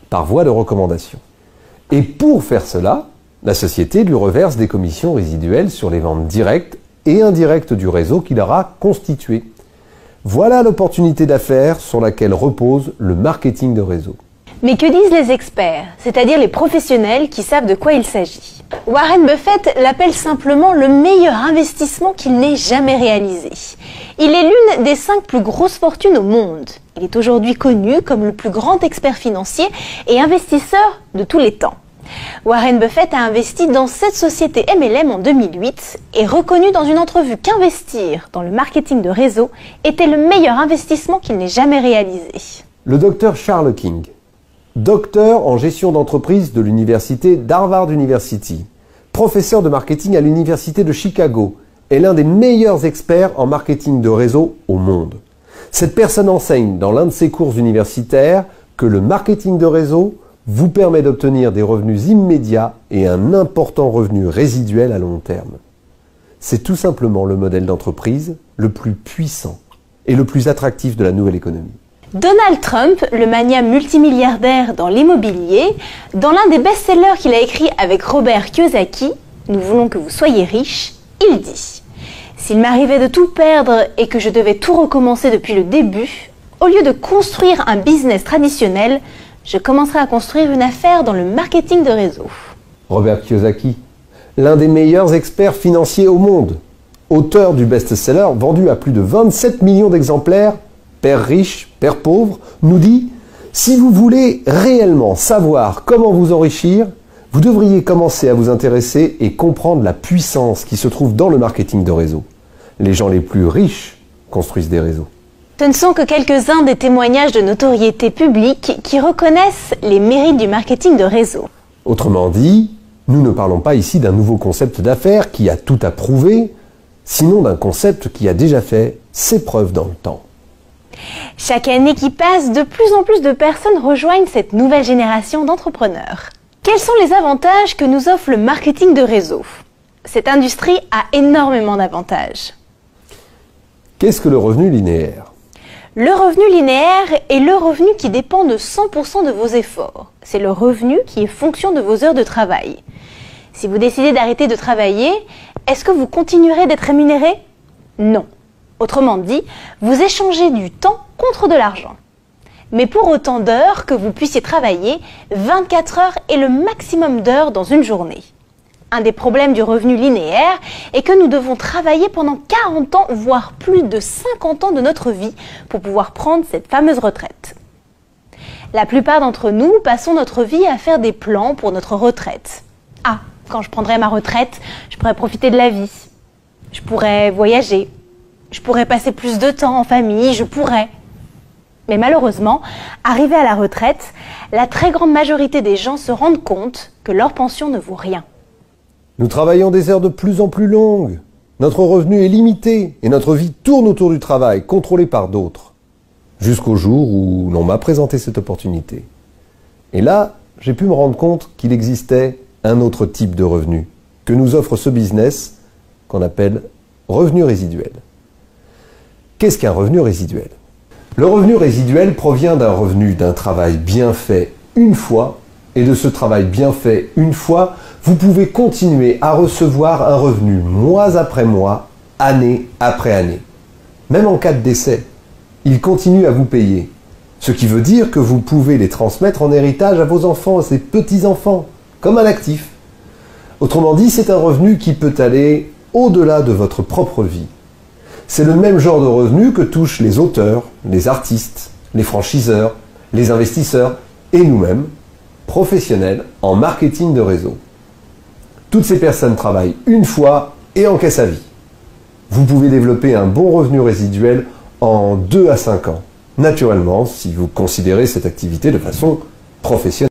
par voie de recommandation. Et pour faire cela, la société lui reverse des commissions résiduelles sur les ventes directes et indirectes du réseau qu'il aura constitué. Voilà l'opportunité d'affaires sur laquelle repose le marketing de réseau. Mais que disent les experts, c'est-à-dire les professionnels qui savent de quoi il s'agit? Warren Buffett l'appelle simplement le meilleur investissement qu'il n'ait jamais réalisé. Il est l'une des 5 plus grosses fortunes au monde. Il est aujourd'hui connu comme le plus grand expert financier et investisseur de tous les temps. Warren Buffett a investi dans cette société MLM en 2008 et reconnu dans une entrevue qu'investir dans le marketing de réseau était le meilleur investissement qu'il n'ait jamais réalisé. Le docteur Charles King, docteur en gestion d'entreprise de l'université d'Harvard University, professeur de marketing à l'université de Chicago, est l'un des meilleurs experts en marketing de réseau au monde. Cette personne enseigne dans l'un de ses cours universitaires que le marketing de réseau vous permet d'obtenir des revenus immédiats et un important revenu résiduel à long terme. C'est tout simplement le modèle d'entreprise le plus puissant et le plus attractif de la nouvelle économie. Donald Trump, le magnat multimilliardaire dans l'immobilier, dans l'un des best-sellers qu'il a écrit avec Robert Kiyosaki, « Nous voulons que vous soyez riches », il dit « S'il m'arrivait de tout perdre et que je devais tout recommencer depuis le début, au lieu de construire un business traditionnel, je commencerai à construire une affaire dans le marketing de réseau. » Robert Kiyosaki, l'un des meilleurs experts financiers au monde, auteur du best-seller vendu à plus de 27 millions d'exemplaires, Père riche, Père pauvre, nous dit « Si vous voulez réellement savoir comment vous enrichir, vous devriez commencer à vous intéresser et comprendre la puissance qui se trouve dans le marketing de réseau. Les gens les plus riches construisent des réseaux. » Ce ne sont que quelques-uns des témoignages de notoriété publique qui reconnaissent les mérites du marketing de réseau. Autrement dit, nous ne parlons pas ici d'un nouveau concept d'affaires qui a tout à prouver, sinon d'un concept qui a déjà fait ses preuves dans le temps. Chaque année qui passe, de plus en plus de personnes rejoignent cette nouvelle génération d'entrepreneurs. Quels sont les avantages que nous offre le marketing de réseau? Cette industrie a énormément d'avantages. Qu'est-ce que le revenu linéaire? Le revenu linéaire est le revenu qui dépend de 100% de vos efforts. C'est le revenu qui est fonction de vos heures de travail. Si vous décidez d'arrêter de travailler, est-ce que vous continuerez d'être rémunéré? Non. Autrement dit, vous échangez du temps contre de l'argent. Mais pour autant d'heures que vous puissiez travailler, 24 heures est le maximum d'heures dans une journée. Un des problèmes du revenu linéaire est que nous devons travailler pendant 40 ans, voire plus de 50 ans de notre vie pour pouvoir prendre cette fameuse retraite. La plupart d'entre nous passons notre vie à faire des plans pour notre retraite. Ah, quand je prendrai ma retraite, je pourrai profiter de la vie. Je pourrai voyager. Je pourrais passer plus de temps en famille, je pourrais. Mais malheureusement, arrivé à la retraite, la très grande majorité des gens se rendent compte que leur pension ne vaut rien. Nous travaillons des heures de plus en plus longues. Notre revenu est limité et notre vie tourne autour du travail, contrôlé par d'autres. Jusqu'au jour où l'on m'a présenté cette opportunité. Et là, j'ai pu me rendre compte qu'il existait un autre type de revenu que nous offre ce business qu'on appelle revenu résiduel. Qu'est-ce qu'un revenu résiduel? Le revenu résiduel provient d'un revenu d'un travail bien fait une fois, et de ce travail bien fait une fois, vous pouvez continuer à recevoir un revenu mois après mois, année après année. Même en cas de décès, il continue à vous payer. Ce qui veut dire que vous pouvez les transmettre en héritage à vos enfants et petits-enfants, comme un actif. Autrement dit, c'est un revenu qui peut aller au-delà de votre propre vie. C'est le même genre de revenu que touchent les auteurs, les artistes, les franchiseurs, les investisseurs et nous-mêmes, professionnels en marketing de réseau. Toutes ces personnes travaillent une fois et encaissent à vie. Vous pouvez développer un bon revenu résiduel en 2 à 5 ans, naturellement si vous considérez cette activité de façon professionnelle.